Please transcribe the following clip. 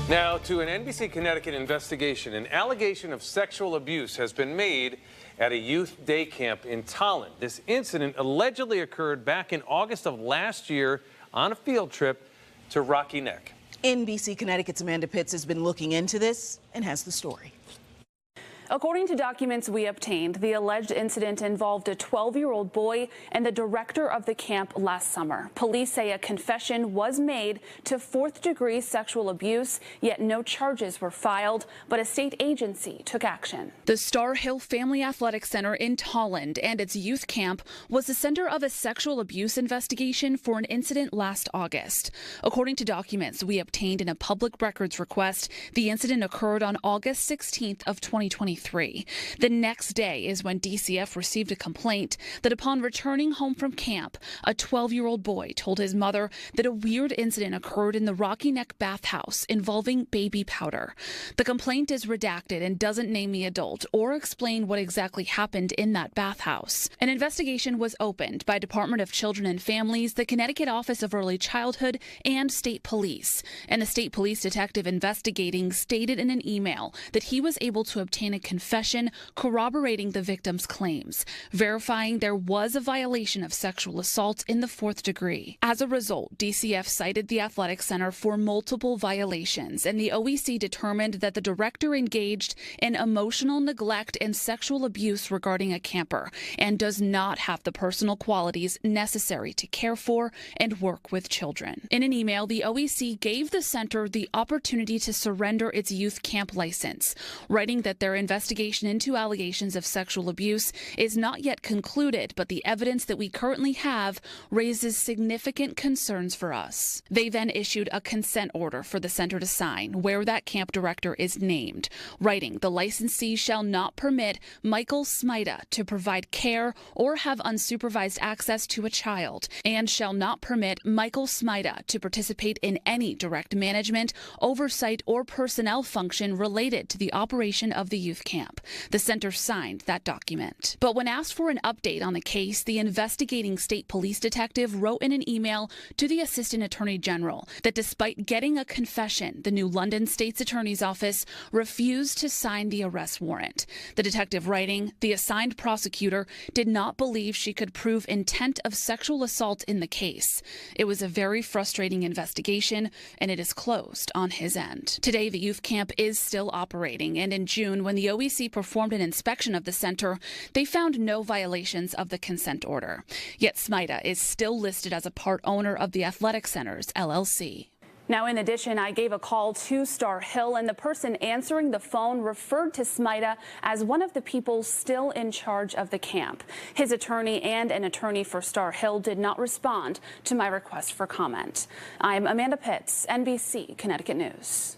Now, to an NBC Connecticut investigation, an allegation of sexual abuse has been made at a youth day camp in Tolland. This incident allegedly occurred back in August of last year on a field trip to Rocky Neck. NBC Connecticut's Amanda Pitts has been looking into this and has the story. According to documents we obtained, the alleged incident involved a 12-year-old boy and the director of the camp last summer. Police say a confession was made to fourth-degree sexual abuse, yet no charges were filed, but a state agency took action. The Star Hill Family Athletic Center in Tolland and its youth camp was the center of a sexual abuse investigation for an incident last August. According to documents we obtained in a public records request, the incident occurred on August 16th of 2023. The next day is when DCF received a complaint that upon returning home from camp, a 12-year-old boy told his mother that a weird incident occurred in the Rocky Neck bathhouse involving baby powder. The complaint is redacted and doesn't name the adult or explain what exactly happened in that bathhouse. An investigation was opened by Department of Children and Families, the Connecticut Office of Early Childhood, and State Police. And the State Police detective investigating stated in an email that he was able to obtain a confession corroborating the victim's claims, verifying there was a violation of sexual assault in the fourth degree. As a result, DCF cited the athletic center for multiple violations, and the OEC determined that the director engaged in emotional neglect and sexual abuse regarding a camper and does not have the personal qualities necessary to care for and work with children. In an email, the OEC gave the center the opportunity to surrender its youth camp license, writing that their investigation into allegations of sexual abuse is not yet concluded, but the evidence that we currently have raises significant concerns for us. They then issued a consent order for the center to sign, where that camp director is named, writing the licensee shall not permit Michael Smida to provide care or have unsupervised access to a child, and shall not permit Michael Smida to participate in any direct management, oversight, or personnel function related to the operation of the youth camp. The center signed that document. But when asked for an update on the case, the investigating state police detective wrote in an email to the Assistant Attorney General that despite getting a confession, the New London State's Attorney's Office refused to sign the arrest warrant. The detective writing, the assigned prosecutor did not believe she could prove intent of sexual assault in the case. It was a very frustrating investigation, and it is closed on his end. Today, the youth camp is still operating, and in June, when the OEC performed an inspection of the center, they found no violations of the consent order. Yet Smida is still listed as a part owner of the Athletic Centers, LLC. Now, in addition, I gave a call to Star Hill, and the person answering the phone referred to Smida as one of the people still in charge of the camp. His attorney and an attorney for Star Hill did not respond to my request for comment. I'm Amanda Pitts, NBC Connecticut News.